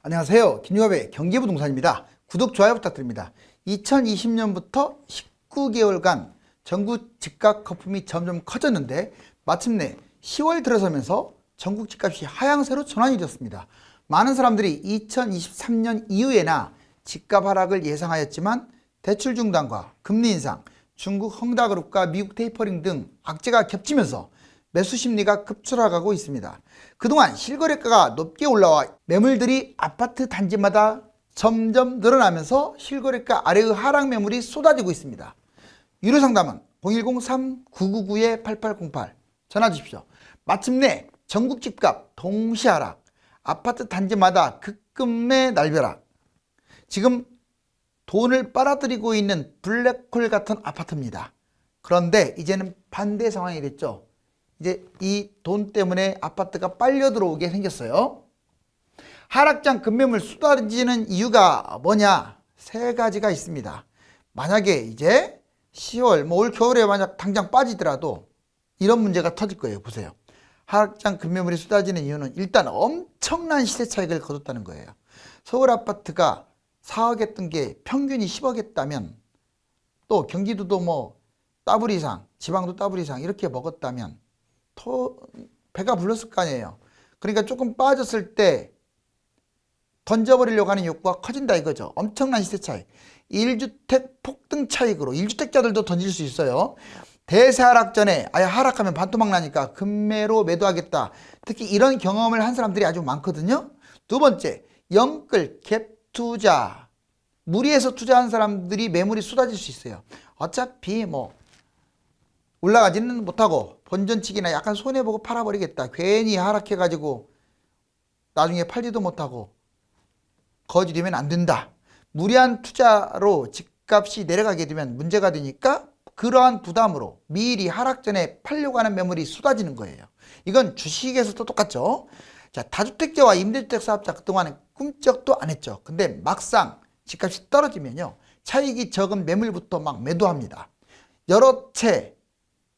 안녕하세요. 김유갑의 경기부동산입니다. 구독, 좋아요 부탁드립니다. 2020년부터 19개월간 전국 집값 거품이 점점 커졌는데 마침내 10월 들어서면서 전국 집값이 하향세로 전환이 되었습니다. 많은 사람들이 2023년 이후에나 집값 하락을 예상하였지만 대출 중단과 금리 인상, 중국 헝다그룹과 미국 테이퍼링 등 악재가 겹치면서 매수 심리가 급추락하고 있습니다. 그동안 실거래가가 높게 올라와 매물들이 아파트 단지마다 점점 늘어나면서 실거래가 아래의 하락 매물이 쏟아지고 있습니다. 유료 상담은 010-3999-8808 전화 주십시오. 마침내 전국 집값 동시 하락, 아파트 단지마다 급금매 날벼락. 지금 돈을 빨아들이고 있는 블랙홀 같은 아파트입니다. 그런데 이제는 반대 상황이 됐죠. 이제 이 돈 때문에 아파트가 빨려 들어오게 생겼어요. 하락장 급매물 쏟아지는 이유가 뭐냐? 세 가지가 있습니다. 만약에 이제 10월, 올 겨울에 만약 당장 빠지더라도 이런 문제가 터질 거예요. 보세요. 하락장 급매물이 쏟아지는 이유는 일단 엄청난 시세 차익을 거뒀다는 거예요. 서울 아파트가 4억 했던 게 평균이 10억 했다면, 또 경기도도 뭐 더블 이상, 지방도 더블 이상 이렇게 먹었다면 배가 불렀을 거 아니에요. 그러니까 조금 빠졌을 때 던져버리려고 하는 욕구가 커진다 이거죠. 엄청난 시세 차익. 1주택 폭등 차익으로 1주택자들도 던질 수 있어요. 대세 하락 전에 아예 하락하면 반토막 나니까 급매로 매도하겠다. 특히 이런 경험을 한 사람들이 아주 많거든요. 두 번째, 영끌, 갭 투자. 무리해서 투자한 사람들이 매물이 쏟아질 수 있어요. 어차피 뭐 올라가지는 못하고 본전치기나 약간 손해보고 팔아버리겠다. 괜히 하락해가지고 나중에 팔지도 못하고 거지되면 안 된다. 무리한 투자로 집값이 내려가게 되면 문제가 되니까 그러한 부담으로 미리 하락 전에 팔려고 하는 매물이 쏟아지는 거예요. 이건 주식에서도 똑같죠. 자, 다주택자와 임대주택 사업자 그동안에 꿈쩍도 안 했죠. 근데 막상 집값이 떨어지면요, 차익이 적은 매물부터 막 매도합니다. 여러 채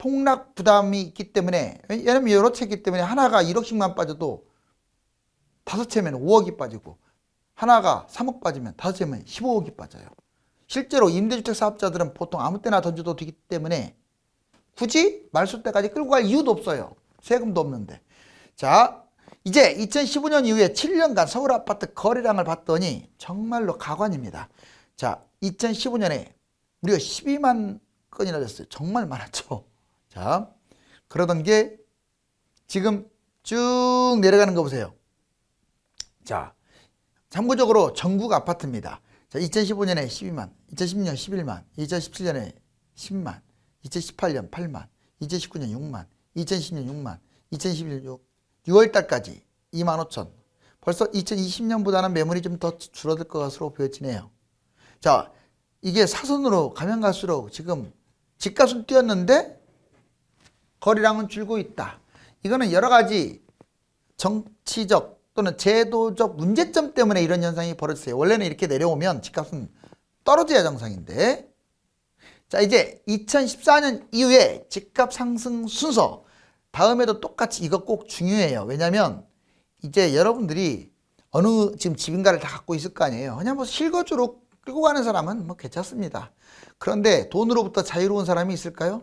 폭락 부담이 있기 때문에, 왜냐면 여러 채이기 때문에 하나가 1억씩만 빠져도 5채면 5억이 빠지고, 하나가 3억 빠지면 5채면 15억이 빠져요. 실제로 임대주택 사업자들은 보통 아무 때나 던져도 되기 때문에 굳이 말소 때까지 끌고 갈 이유도 없어요. 세금도 없는데. 자, 이제 2015년 이후에 7년간 서울 아파트 거래량을 봤더니 정말로 가관입니다. 자, 2015년에 무려 12만 건이나 됐어요. 정말 많았죠. 자, 그러던 게 지금 쭉 내려가는 거 보세요. 자, 참고적으로 전국 아파트입니다. 자, 2015년에 12만, 2016년 11만, 2017년에 10만, 2018년 8만, 2019년 6만, 2010년 6만, 2011년 6월 달까지 2만 5천. 벌써 2020년보다는 매물이 좀 더 줄어들 것으로 보여지네요. 자, 이게 사선으로 가면 갈수록 지금 집값은 뛰었는데 거래량은 줄고 있다. 이거는 여러 가지 정치적 또는 제도적 문제점 때문에 이런 현상이 벌어졌어요. 원래는 이렇게 내려오면 집값은 떨어져야 정상인데. 자, 이제 2014년 이후에 집값 상승 순서 다음에도 똑같이 이거 꼭 중요해요. 왜냐면 이제 여러분들이 어느 지금 집인가를 다 갖고 있을 거 아니에요. 그냥 뭐 실거주로 끌고 가는 사람은 뭐 괜찮습니다. 그런데 돈으로부터 자유로운 사람이 있을까요?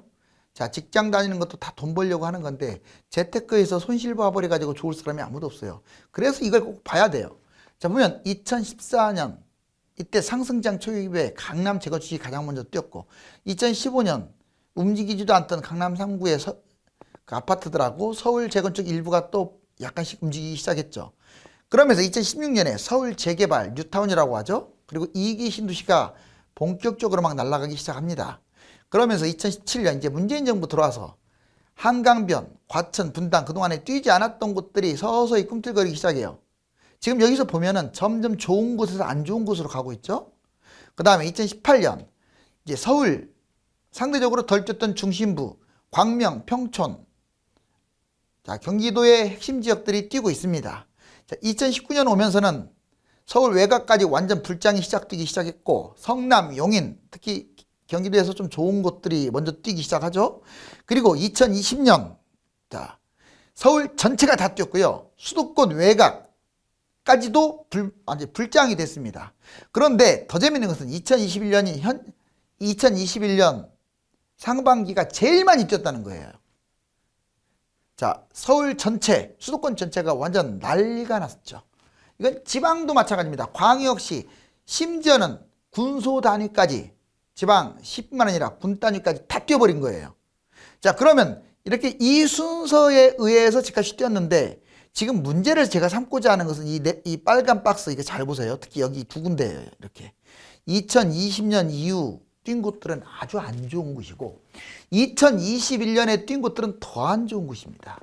자, 직장 다니는 것도 다 돈 벌려고 하는 건데 재테크에서 손실 봐버려 가지고 좋을 사람이 아무도 없어요. 그래서 이걸 꼭 봐야 돼요. 자, 보면 2014년 이때 상승장 초입에 강남 재건 주식이 가장 먼저 뛰었고, 2015년 움직이지도 않던 강남 3구의 그 아파트들하고 서울 재건축 일부가 또 약간씩 움직이기 시작했죠. 그러면서 2016년에 서울 재개발 뉴타운이라고 하죠. 그리고 2기 신도시가 본격적으로 막 날아가기 시작합니다. 그러면서 2017년 이제 문재인 정부 들어와서 한강변, 과천, 분당 그동안에 뛰지 않았던 곳들이 서서히 꿈틀거리기 시작해요. 지금 여기서 보면은 점점 좋은 곳에서 안 좋은 곳으로 가고 있죠. 그 다음에 2018년 이제 서울 상대적으로 덜 뛰었던 중심부, 광명, 평촌, 자, 경기도의 핵심 지역들이 뛰고 있습니다. 자, 2019년 오면서는 서울 외곽까지 완전 불장이 시작되기 시작했고, 성남, 용인, 특히 경기도에서 좀 좋은 곳들이 먼저 뛰기 시작하죠. 그리고 2020년 자, 서울 전체가 다 뛰었고요. 수도권 외곽 까지도 불장이 됐습니다. 그런데 더 재밌는 것은 2021년 상반기가 제일 많이 뛰었다는 거예요. 자, 서울 전체, 수도권 전체가 완전 난리가 났죠. 이건 지방도 마찬가지입니다. 광역시, 심지어는 군소 단위까지, 지방 10뿐만 아니라 군 단위까지 다 뛰어버린 거예요. 자, 그러면 이렇게 이 순서에 의해서 집값이 뛰었는데, 지금 문제를 제가 삼고자 하는 것은 이 빨간 박스, 이거 잘 보세요. 특히 여기 두 군데예요. 이렇게 2020년 이후 뛴 곳들은 아주 안 좋은 곳이고 2021년에 뛴 곳들은 더 안 좋은 곳입니다.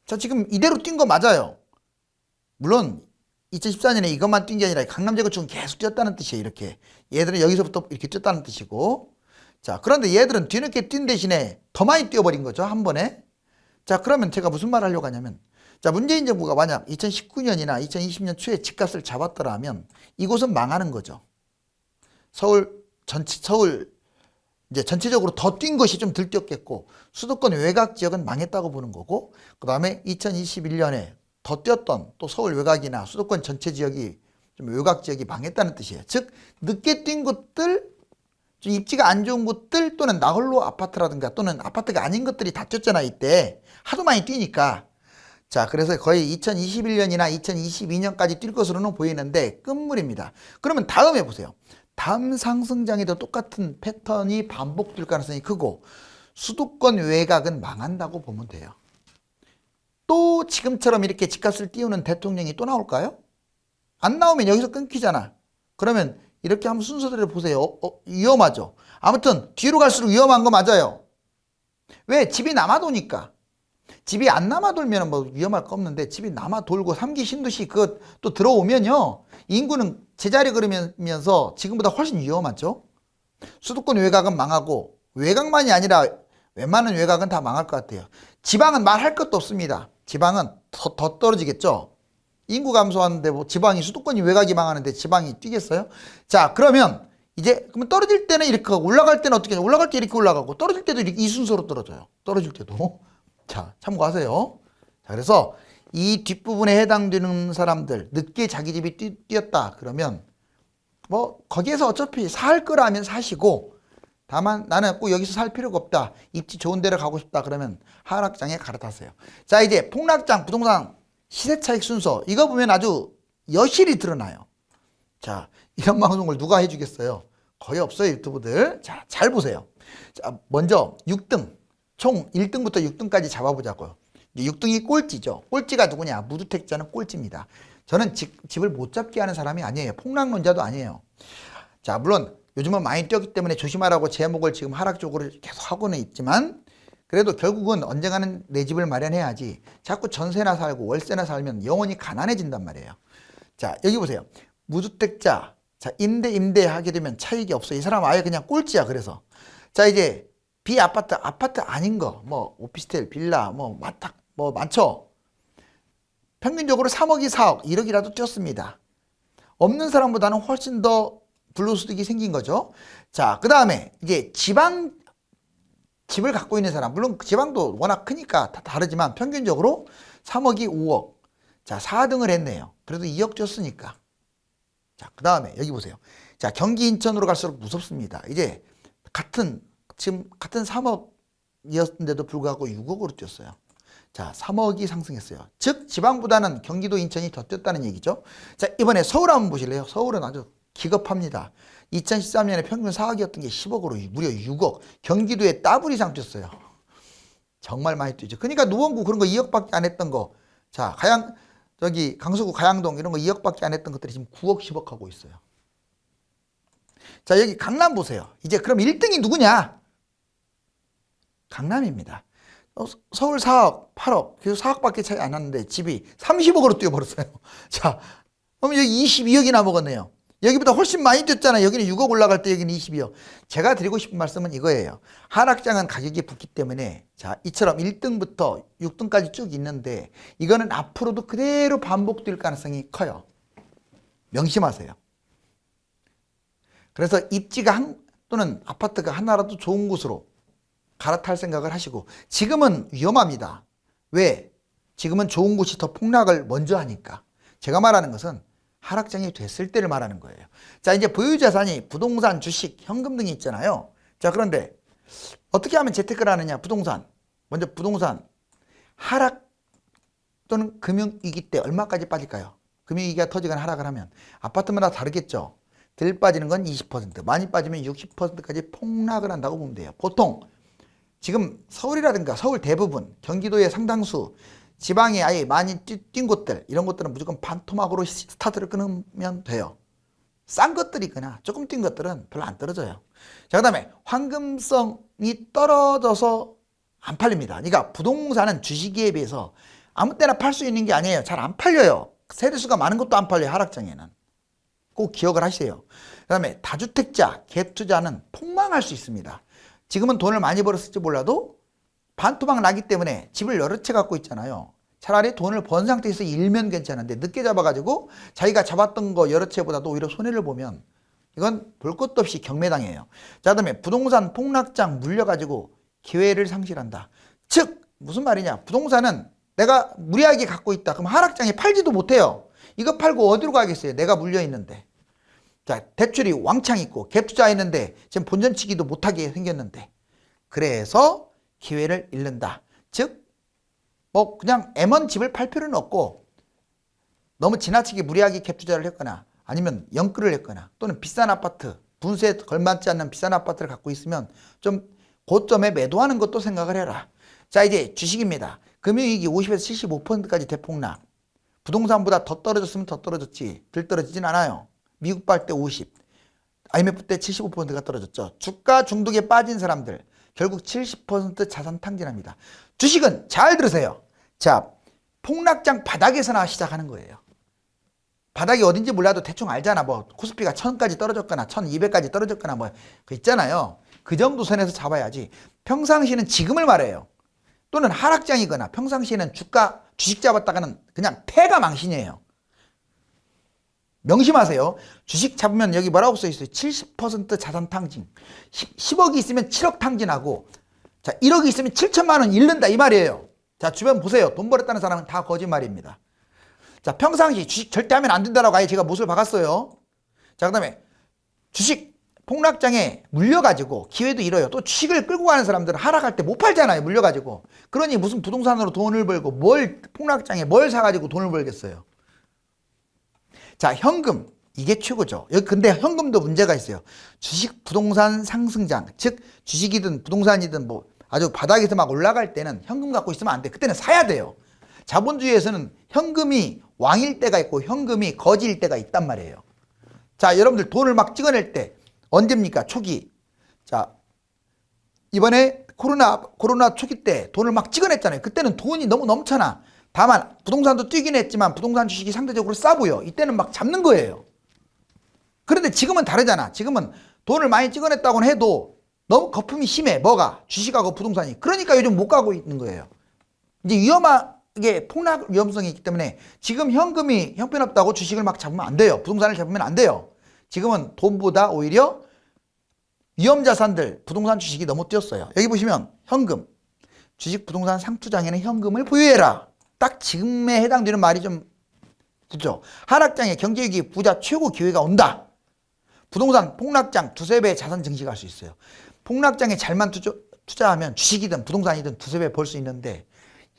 자, 지금 이대로 뛴 거 맞아요. 물론 2014년에 이것만 뛴 게 아니라 강남제구축은 계속 뛰었다는 뜻이에요. 이렇게 얘들은 여기서부터 이렇게 뛰었다는 뜻이고, 자, 그런데 얘들은 뒤늦게 뛴 대신에 더 많이 뛰어버린 거죠, 한 번에. 자, 그러면 제가 무슨 말 하려고 하냐면, 자, 문재인 정부가 만약 2019년이나 2020년 초에 집값을 잡았더라면 이곳은 망하는 거죠. 서울 이제 전체적으로 더 뛴 것이 좀 덜 뛰었겠고, 수도권 외곽 지역은 망했다고 보는 거고, 그 다음에 2021년에 더 뛰었던 또 서울 외곽이나 수도권 전체 지역이 좀 외곽 지역이 망했다는 뜻이에요. 즉, 늦게 뛴 곳들, 좀 입지가 안 좋은 곳들, 또는 나홀로 아파트라든가 또는 아파트가 아닌 것들이 다 뛰었잖아, 이때. 하도 많이 뛰니까. 자, 그래서 거의 2021년이나 2022년까지 뛸 것으로는 보이는데 끝물입니다. 그러면 다음에 보세요. 다음 상승장에도 똑같은 패턴이 반복될 가능성이 크고 수도권 외곽은 망한다고 보면 돼요. 또 지금처럼 이렇게 집값을 띄우는 대통령이 또 나올까요? 안 나오면 여기서 끊기잖아. 그러면 이렇게 한번 순서대로 보세요. 위험하죠. 아무튼 뒤로 갈수록 위험한 거 맞아요. 왜? 집이 남아도니까. 집이 안 남아돌면 뭐 위험할 거 없는데, 집이 남아돌고 3기 신도시 그거 또 들어오면요, 인구는 제자리 걸으면서 지금보다 훨씬 위험하죠. 수도권 외곽은 망하고, 외곽만이 아니라 웬만한 외곽은 다 망할 것 같아요. 지방은 말할 것도 없습니다. 지방은 더 떨어지겠죠. 인구 감소하는데 뭐 지방이, 수도권이 외곽이 망하는데 지방이 뛰겠어요? 자, 그러면 떨어질 때는 이렇게 가고, 올라갈 때는 어떻게 해요? 올라갈 때 이렇게 올라가고, 떨어질 때도 이렇게 이 순서로 떨어져요. 떨어질 때도. 자, 참고하세요. 자, 그래서 이 뒷부분에 해당되는 사람들, 늦게 자기 집이 뛰었다 그러면 뭐 거기에서 어차피 살 거라면 사시고, 다만 나는 꼭 여기서 살 필요가 없다, 입지 좋은 데를 가고 싶다 그러면 하락장에 갈아타세요. 자, 이제 폭락장, 부동산 시세 차익 순서, 이거 보면 아주 여실히 드러나요. 자, 이런 방송을 누가 해주겠어요? 거의 없어요, 유튜브들. 자, 잘 보세요. 자, 먼저 6등, 총 1등부터 6등까지 잡아보자고요. 6등이 꼴찌죠. 꼴찌가 누구냐? 무주택자는 꼴찌입니다. 저는 집을 못 잡게 하는 사람이 아니에요. 폭락론자도 아니에요. 자, 물론 요즘은 많이 뛰었기 때문에 조심하라고 제목을 지금 하락 쪽으로 계속 하고는 있지만, 그래도 결국은 언젠가는 내 집을 마련해야지 자꾸 전세나 살고 월세나 살면 영원히 가난해진단 말이에요. 자, 여기 보세요. 무주택자, 자, 임대 하게 되면 차익이 없어. 이 사람 아예 그냥 꼴찌야. 그래서 자, 이제 비아파트, 아파트 아닌 거, 뭐 오피스텔, 빌라, 뭐 마탁, 뭐 많죠. 평균적으로 3억이 4억, 1억이라도 뛰었습니다. 없는 사람보다는 훨씬 더 불로소득이 생긴 거죠. 자, 그 다음에 이제 지방 집을 갖고 있는 사람, 물론 지방도 워낙 크니까 다 다르지만 평균적으로 3억이 5억. 자, 4등을 했네요. 그래도 2억 줬으니까. 자, 그 다음에 여기 보세요. 자, 경기 인천으로 갈수록 무섭습니다. 이제 지금 같은 3억이었는데도 불구하고 6억으로 뛰었어요. 자, 3억이 상승했어요. 즉 지방보다는 경기도 인천이 더 뛰었다는 얘기죠. 자, 이번에 서울 한번 보실래요? 서울은 아주 기겁합니다. 2013년에 평균 4억이었던 게 10억으로 무려 6억. 경기도에 더블 이상 뛰었어요. 정말 많이 뛰죠. 그러니까 노원구 그런 거 2억밖에 안 했던 거, 자, 강서구 가양동 이런 거 2억밖에 안 했던 것들이 지금 9억 10억 하고 있어요. 자, 여기 강남 보세요. 이제 그럼 1등이 누구냐? 강남입니다. 서울 4억, 8억, 그래서 4억밖에 차이 안 났는데 집이 30억으로 뛰어버렸어요. 자, 그럼 여기 22억이나 먹었네요. 여기보다 훨씬 많이 뛰었잖아요. 여기는 6억 올라갈 때 여기는 22억. 제가 드리고 싶은 말씀은 이거예요. 하락장은 가격이 붙기 때문에, 자, 이처럼 1등부터 6등까지 쭉 있는데 이거는 앞으로도 그대로 반복될 가능성이 커요. 명심하세요. 그래서 입지가 또는 아파트가 하나라도 좋은 곳으로 갈아탈 생각을 하시고, 지금은 위험합니다. 왜? 지금은 좋은 곳이 더 폭락을 먼저 하니까. 제가 말하는 것은 하락장이 됐을 때를 말하는 거예요. 자, 이제 보유자산이 부동산, 주식, 현금 등이 있잖아요. 자, 그런데 어떻게 하면 재테크를 하느냐? 부동산. 먼저 부동산 하락 또는 금융위기 때 얼마까지 빠질까요? 금융위기가 터지거나 하락을 하면 아파트마다 다르겠죠. 덜 빠지는 건 20%, 많이 빠지면 60%까지 폭락을 한다고 보면 돼요. 보통 지금 서울이라든가 서울 대부분, 경기도의 상당수, 지방에 아예 많이 뛴 곳들, 이런 것들은 무조건 반토막으로 스타트를 끊으면 돼요. 싼 것들이거나 조금 뛴 것들은 별로 안 떨어져요. 자, 그 다음에 황금성이 떨어져서 안 팔립니다. 그러니까 부동산은 주식에 비해서 아무 때나 팔 수 있는 게 아니에요. 잘 안 팔려요. 세대수가 많은 것도 안 팔려요. 하락장에는. 꼭 기억을 하세요. 그 다음에 다주택자, 갭투자는 폭망할 수 있습니다. 지금은 돈을 많이 벌었을지 몰라도 반토막 나기 때문에 집을 여러 채 갖고 있잖아요. 차라리 돈을 번 상태에서 일면 괜찮은데 늦게 잡아가지고 자기가 잡았던 거 여러 채보다도 오히려 손해를 보면 이건 볼 것도 없이 경매당해요. 자, 그다음에 부동산 폭락장 물려가지고 기회를 상실한다. 즉 무슨 말이냐? 부동산은 내가 무리하게 갖고 있다. 그럼 하락장에 팔지도 못해요. 이거 팔고 어디로 가겠어요? 내가 물려있는데. 자, 대출이 왕창 있고 갭 투자했는데 지금 본전치기도 못하게 생겼는데 그래서 기회를 잃는다. 즉 뭐 그냥 M1 집을 팔 필요는 없고 너무 지나치게 무리하게 갭 투자를 했거나 아니면 영끌을 했거나 또는 비싼 아파트, 분수에 걸맞지 않는 비싼 아파트를 갖고 있으면 좀 고점에 매도하는 것도 생각을 해라. 자, 이제 주식입니다. 금융위기 50에서 75%까지 대폭락. 부동산보다 더 떨어졌으면 더 떨어졌지 덜 떨어지진 않아요. 미국 발 때 50, IMF 때 75%가 떨어졌죠. 주가 중독에 빠진 사람들 결국 70% 자산 탕진합니다. 주식은 잘 들으세요. 자, 폭락장 바닥에서나 시작하는 거예요. 바닥이 어딘지 몰라도 대충 알잖아. 뭐 코스피가 1000까지 떨어졌거나 1200까지 떨어졌거나 뭐 그 있잖아요. 그 정도 선에서 잡아야지. 평상시는 지금을 말해요. 또는 하락장이거나 평상시에는 주식 잡았다가는 그냥 패가 망신이에요. 명심하세요. 주식 잡으면 여기 뭐라고 써 있어요? 70% 자산 탕진. 10억이 있으면 7억 탕진하고, 자, 1억이 있으면 7천만 원 잃는다 이 말이에요. 자, 주변 보세요. 돈 벌었다는 사람은 다 거짓말입니다. 자, 평상시 주식 절대 하면 안 된다라고 아예 제가 못을 박았어요. 자, 그 다음에 주식 폭락장에 물려가지고 기회도 잃어요. 또 주식을 끌고 가는 사람들은 하락할 때 못 팔잖아요. 물려가지고. 그러니 무슨 부동산으로 돈을 벌고 뭘 폭락장에 뭘 사가지고 돈을 벌겠어요. 자, 현금. 이게 최고죠. 여기 근데 현금도 문제가 있어요. 주식 부동산 상승장. 즉 주식이든 부동산이든 뭐 아주 바닥에서 막 올라갈 때는 현금 갖고 있으면 안 돼. 그때는 사야 돼요. 자본주의에서는 현금이 왕일 때가 있고 현금이 거지일 때가 있단 말이에요. 자, 여러분들 돈을 막 찍어낼 때 언제입니까? 초기. 자, 이번에 코로나 초기 때 돈을 막 찍어냈잖아요. 그때는 돈이 너무 넘쳐나. 다만 부동산도 뛰긴 했지만 부동산 주식이 상대적으로 싸고요. 이때는 막 잡는 거예요. 그런데 지금은 다르잖아. 지금은 돈을 많이 찍어냈다고는 해도 너무 거품이 심해. 뭐가? 주식하고 부동산이. 그러니까 요즘 못 가고 있는 거예요. 이제 위험하게 폭락 위험성이 있기 때문에 지금 현금이 형편없다고 주식을 막 잡으면 안 돼요. 부동산을 잡으면 안 돼요. 지금은 돈보다 오히려 위험자산들, 부동산 주식이 너무 뛰었어요. 여기 보시면 현금, 주식 부동산 상투장에는 현금을 보유해라. 딱 지금에 해당되는 말이 좀 그죠? 하락장에 경제위기 부자 최고 기회가 온다. 부동산 폭락장 두세 배 자산 증식할 수 있어요. 폭락장에 잘만 투자하면 주식이든 부동산이든 두세 배 벌 수 있는데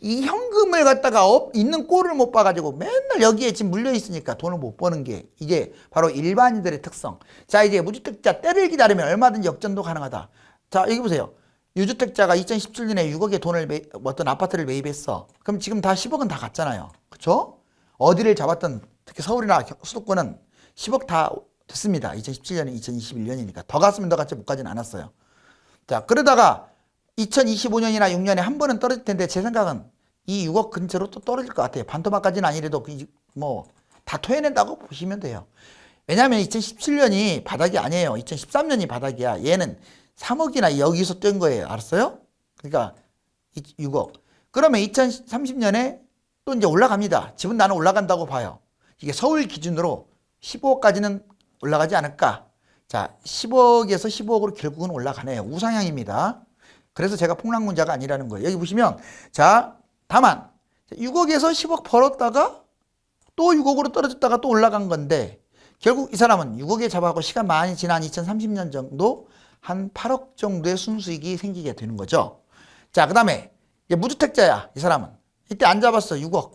이 현금을 갖다가 있는 꼴을 못 봐가지고 맨날 여기에 지금 물려 있으니까 돈을 못 버는 게 이게 바로 일반인들의 특성. 자, 이제 무주택자 때를 기다리면 얼마든지 역전도 가능하다. 자, 여기 보세요. 유주택자가 2017년에 6억의 어떤 아파트를 매입했어. 그럼 지금 다 10억은 다 갔잖아요. 그렇죠? 어디를 잡았던 특히 서울이나 수도권은 10억 다 됐습니다. 2017년에 2021년이니까 더 갔으면 더 갔지 못 가진 않았어요. 자, 그러다가 2025년이나 6년에 한 번은 떨어질 텐데 제 생각은 이 6억 근처로 또 떨어질 것 같아요. 반토막까지는 아니래도 뭐 다 토해낸다고 보시면 돼요. 왜냐하면 2017년이 바닥이 아니에요. 2013년이 바닥이야. 얘는 3억이나 여기서 뜬 거예요. 알았어요? 그러니까 6억. 그러면 2030년에 또 이제 올라갑니다. 집은 나는 올라간다고 봐요. 이게 서울 기준으로 15억까지는 올라가지 않을까. 자, 10억에서 15억으로 결국은 올라가네요. 우상향입니다. 그래서 제가 폭락문자가 아니라는 거예요. 여기 보시면 자, 다만 6억에서 10억 벌었다가 또 6억으로 떨어졌다가 또 올라간 건데 결국 이 사람은 6억에 잡아가고 시간 많이 지난 2030년 정도 한 8억 정도의 순수익이 생기게 되는 거죠. 자, 그 다음에 무주택자야. 이 사람은 이때 안 잡았어. 6억.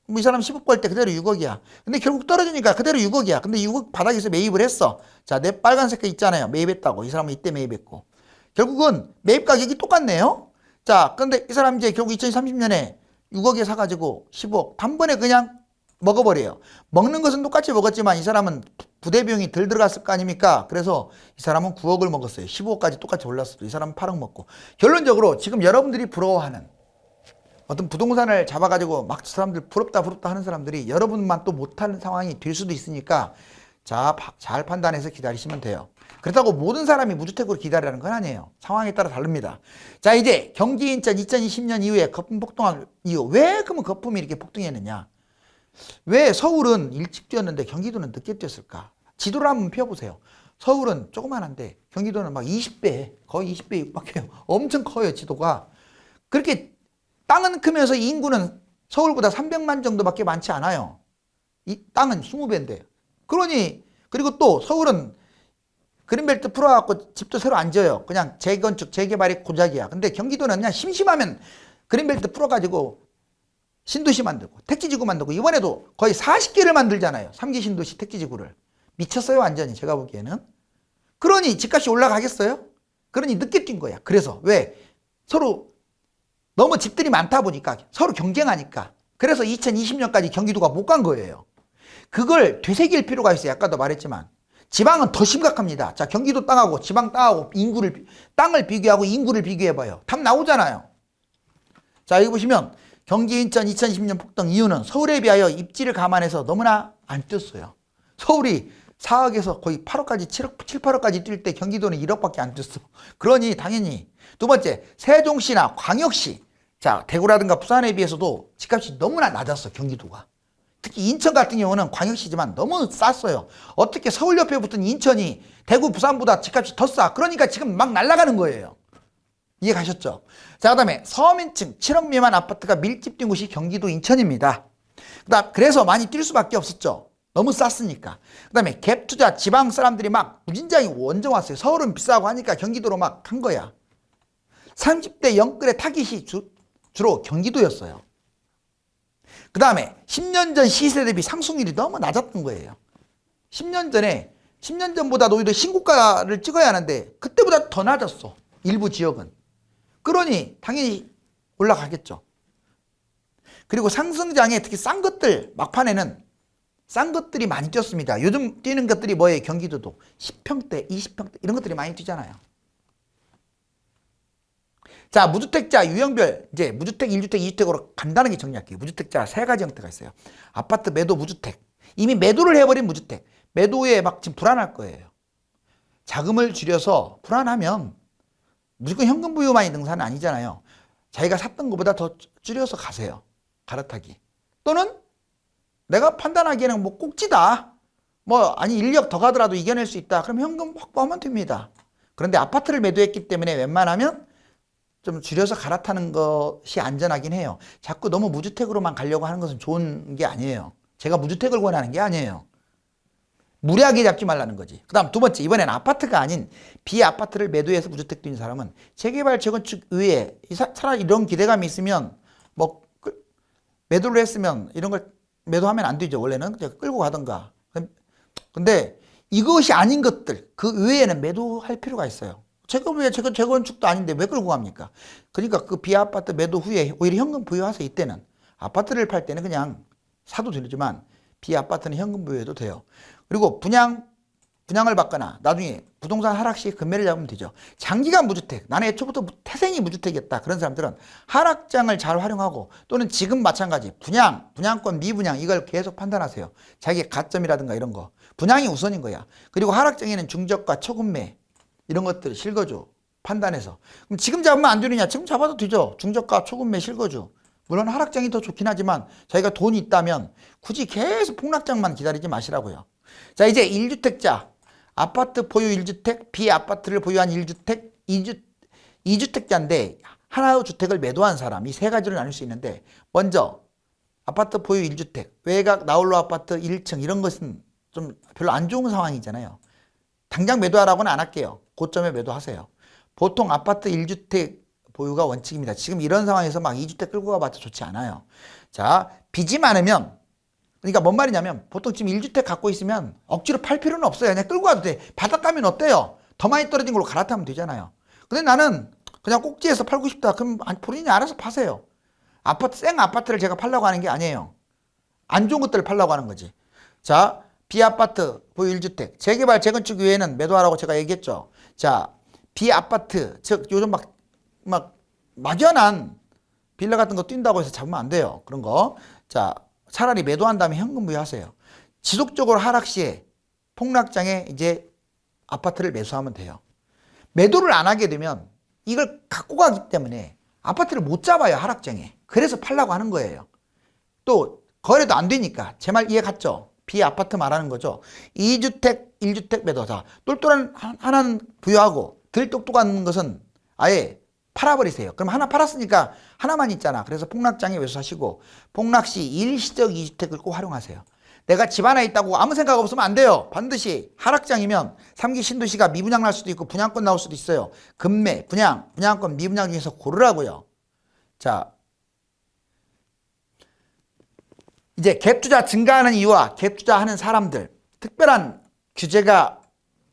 뭐 이 사람 10억 벌 때 그대로 6억이야. 근데 결국 떨어지니까 그대로 6억이야. 근데 6억 바닥에서 매입을 했어. 자, 내 빨간색 있잖아요. 매입했다고. 이 사람은 이때 매입했고. 결국은 매입 가격이 똑같네요. 자, 근데 이 사람 이제 결국 2030년에 6억에 사가지고 10억 단번에 그냥 먹어버려요. 먹는 것은 똑같이 먹었지만 이 사람은 부대 비용이 덜 들어갔을 거 아닙니까? 그래서 이 사람은 9억을 먹었어요. 15억까지 똑같이 올랐어도 이 사람은 8억 먹고. 결론적으로 지금 여러분들이 부러워하는 어떤 부동산을 잡아가지고 막 사람들 부럽다 하는 사람들이 여러분만 또 못하는 상황이 될 수도 있으니까 자, 잘 판단해서 기다리시면 돼요. 그렇다고 모든 사람이 무주택으로 기다리라는 건 아니에요. 상황에 따라 다릅니다. 자, 이제 경기 인천 2020년 이후에 거품 폭등한 이유. 왜 그러면 거품이 이렇게 폭등했느냐? 왜 서울은 일찍 뛰었는데 경기도는 늦게 뛰었을까? 지도를 한번 펴보세요. 서울은 조그만한데 경기도는 막 20배, 거의 20배 육박해요. 엄청 커요, 지도가. 그렇게 땅은 크면서 인구는 서울보다 300만 정도밖에 많지 않아요. 이 땅은 20배인데. 그러니 그리고 또 서울은 그린벨트 풀어갖고 집도 새로 안 지어요. 그냥 재건축, 재개발이 고작이야. 근데 경기도는 그냥 심심하면 그린벨트 풀어가지고 신도시 만들고 택지지구 만들고 이번에도 거의 40개를 만들잖아요. 3기 신도시 택지지구를. 미쳤어요 완전히 제가 보기에는. 그러니 집값이 올라가겠어요? 그러니 늦게 뛴 거야. 그래서 왜? 서로 너무 집들이 많다 보니까 서로 경쟁하니까. 그래서 2020년까지 경기도가 못 간 거예요. 그걸 되새길 필요가 있어요. 아까도 말했지만 지방은 더 심각합니다. 자, 경기도 땅하고 지방 땅하고 땅을 비교하고 인구를 비교해봐요. 답 나오잖아요. 자, 여기 보시면 경기 인천 2020년 폭등 이유는 서울에 비하여 입지를 감안해서 너무나 안 뛰었어요. 서울이 4억에서 거의 8억까지 7억, 7, 8억까지 뛸 때 경기도는 1억밖에 안 뛰었어. 그러니 당연히 두 번째 세종시나 광역시, 자 대구라든가 부산에 비해서도 집값이 너무나 낮았어. 경기도가. 특히 인천 같은 경우는 광역시지만 너무 쌌어요. 어떻게 서울 옆에 붙은 인천이 대구 부산보다 집값이 더 싸. 그러니까 지금 막 날아가는 거예요. 이해 가셨죠? 자, 그 다음에 서민층 7억 미만 아파트가 밀집된 곳이 경기도 인천입니다. 그래서 많이 뛸 수밖에 없었죠. 너무 쌌으니까. 그 다음에 갭 투자 지방 사람들이 막 무진장이 원정 왔어요. 서울은 비싸고 하니까 경기도로 막 간 거야. 30대 영끌의 타깃이 주로 경기도였어요. 그 다음에 10년 전 시세 대비 상승률이 너무 낮았던 거예요. 10년 전보다도 오히려 신고가를 찍어야 하는데 그때보다 더 낮았어. 일부 지역은. 그러니 당연히 올라가겠죠. 그리고 상승장에 특히 싼 것들 막판에는 싼 것들이 많이 뛰었습니다. 요즘 뛰는 것들이 뭐예요? 경기도도 10평대, 20평대 이런 것들이 많이 뛰잖아요. 자, 무주택자 유형별 이제 무주택, 1주택, 2주택으로 간단하게 정리할게요. 무주택자 세 가지 형태가 있어요. 아파트 매도 무주택. 이미 매도를 해버린 무주택. 매도에 막 지금 불안할 거예요. 자금을 줄여서 불안하면 무조건 현금 부여만이 등산은 아니잖아요. 자기가 샀던 것보다 더 줄여서 가세요. 갈아타기. 또는 내가 판단하기에는 뭐 꼭지다. 아니 인력 더 가더라도 이겨낼 수 있다. 그럼 현금 확보하면 됩니다. 그런데 아파트를 매도했기 때문에 웬만하면 좀 줄여서 갈아타는 것이 안전하긴 해요. 자꾸 너무 무주택으로만 가려고 하는 것은 좋은 게 아니에요. 제가 무주택을 권하는 게 아니에요. 무리하게 잡지 말라는 거지. 그 다음 두 번째, 이번에는 아파트가 아닌 비아파트를 매도해서 무주택 뛴 사람은 재개발 재건축 의외에 차라리 이런 기대감이 있으면 매도를 했으면 이런 걸 매도하면 안 되죠. 원래는 그냥 끌고 가던가. 근데 이것이 아닌 것들 그 외에는 매도할 필요가 있어요. 재건축도 아닌데 왜 끌고 갑니까? 그러니까 그 비아파트 매도 후에 오히려 현금 부여해서 이때는 아파트를 팔 때는 그냥 사도 되지만 비아파트는 현금 부여해도 돼요. 그리고 분양을 받거나 나중에 부동산 하락 시 금매를 잡으면 되죠. 장기간 무주택, 나는 애초부터 태생이 무주택이었다. 그런 사람들은 하락장을 잘 활용하고 또는 지금 마찬가지 분양권, 미분양 이걸 계속 판단하세요. 자기의 가점이라든가 이런 거. 분양이 우선인 거야. 그리고 하락장에는 중저가, 초급매 이런 것들 실거주 판단해서. 그럼 지금 잡으면 안 되느냐? 지금 잡아도 되죠. 중저가, 초급매, 실거주. 물론 하락장이 더 좋긴 하지만 자기가 돈이 있다면 굳이 계속 폭락장만 기다리지 마시라고요. 자, 이제 1주택자, 아파트 보유 1주택, 비아파트를 보유한 1주택, 2주택자인데 하나의 주택을 매도한 사람, 이 세 가지로 나눌 수 있는데 먼저 아파트 보유 1주택, 외곽 나홀로 아파트 1층 이런 것은 좀 별로 안 좋은 상황이잖아요. 당장 매도하라고는 안 할게요. 고점에 매도하세요. 보통 아파트 1주택 보유가 원칙입니다. 지금 이런 상황에서 막 2주택 끌고 가봤자 좋지 않아요. 자, 빚이 많으면, 그러니까 뭔 말이냐면 보통 지금 1주택 갖고 있으면 억지로 팔 필요는 없어요. 그냥 끌고 가도 돼. 바닥 가면 어때요? 더 많이 떨어진 걸로 갈아타면 되잖아요. 근데 나는 그냥 꼭지에서 팔고 싶다. 그럼 본인이 알아서 파세요. 생 아파트를 제가 팔려고 하는 게 아니에요. 안 좋은 것들을 팔려고 하는 거지. 자, B아파트 보유 1주택 재개발 재건축 이외에는 매도하라고 제가 얘기했죠. 자, B아파트 즉 요즘 막 막연한 빌라 같은 거 뛴다고 해서 잡으면 안 돼요. 그런 거. 자, 차라리 매도한 다음에 현금 부여하세요. 지속적으로 하락 시에 폭락장에 이제 아파트를 매수하면 돼요. 매도를 안 하게 되면 이걸 갖고 가기 때문에 아파트를 못 잡아요. 하락장에. 그래서 팔라고 하는 거예요. 또 거래도 안 되니까. 제 말 이해 갔죠? B아파트 말하는 거죠. 2주택 1주택 매도자. 똘똘한 하나는 부여하고 덜 똑똑한 것은 아예 팔아버리세요. 그럼 하나 팔았으니까 하나만 있잖아. 그래서 폭락장에 매수하시고 폭락 시 일시적 2주택을 꼭 활용하세요. 내가 집 하나 있다고 아무 생각 없으면 안 돼요. 반드시 하락장이면 3기 신도시가 미분양 날 수도 있고 분양권 나올 수도 있어요. 급매, 분양권, 미분양 중에서 고르라고요. 자, 이제 갭투자 증가하는 이유와 갭투자하는 사람들 특별한 규제가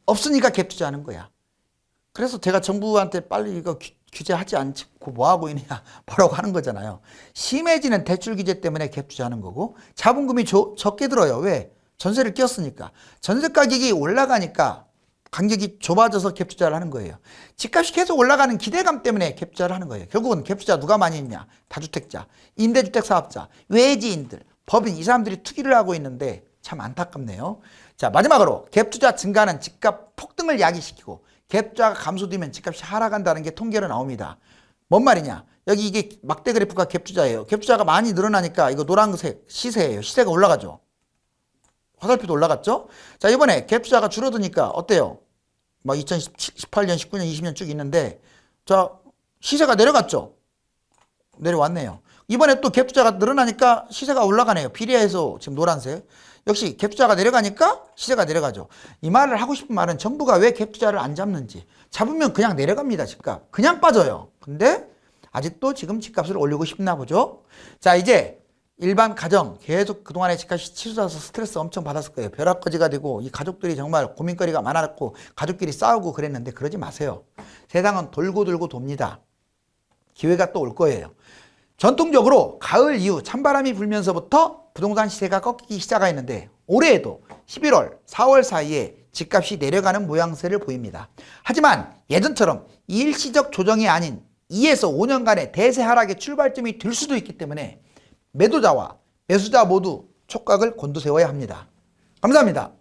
없으니까 갭투자하는 거야. 그래서 제가 정부한테 빨리 이거 규제하지 않고 뭐하고 있냐 뭐라고 하는 거잖아요. 심해지는 대출 규제 때문에 갭 투자하는 거고 자본금이 적게 들어요. 왜? 전세를 끼웠으니까. 전세 가격이 올라가니까 간격이 좁아져서 갭 투자를 하는 거예요. 집값이 계속 올라가는 기대감 때문에 갭 투자를 하는 거예요. 결국은 갭 투자 누가 많이 했냐? 다주택자, 임대주택 사업자, 외지인들, 법인 이 사람들이 투기를 하고 있는데 참 안타깝네요. 자, 마지막으로 갭 투자 증가는 집값 폭등을 야기시키고 갭투자가 감소되면 집값이 하락한다는 게 통계로 나옵니다. 뭔 말이냐? 여기 이게 막대 그래프가 갭투자예요. 갭투자가 많이 늘어나니까 이거 노란색 시세예요. 시세가 올라가죠. 화살표도 올라갔죠? 자, 이번에 갭투자가 줄어드니까 어때요? 막 2018년, 19년, 20년 쭉 있는데 자, 시세가 내려갔죠? 내려왔네요. 이번에 또 갭투자가 늘어나니까 시세가 올라가네요. 비례해서 지금 노란색. 역시 갭투자가 내려가니까 시세가 내려가죠. 이 말을 하고 싶은 말은 정부가 왜 갭투자를 안 잡는지. 잡으면 그냥 내려갑니다. 집값. 그냥 빠져요. 근데 아직도 지금 집값을 올리고 싶나 보죠. 자, 이제 일반 가정 계속 그동안에 집값이 치솟아서 스트레스 엄청 받았을 거예요. 벼락거지가 되고 이 가족들이 정말 고민거리가 많았고 가족끼리 싸우고 그랬는데 그러지 마세요. 세상은 돌고 돌고 돕니다. 기회가 또 올 거예요. 전통적으로 가을 이후 찬바람이 불면서부터 부동산 시세가 꺾이기 시작했는데 올해에도 11월, 4월 사이에 집값이 내려가는 모양새를 보입니다. 하지만 예전처럼 일시적 조정이 아닌 2에서 5년간의 대세 하락의 출발점이 될 수도 있기 때문에 매도자와 매수자 모두 촉각을 곤두세워야 합니다. 감사합니다.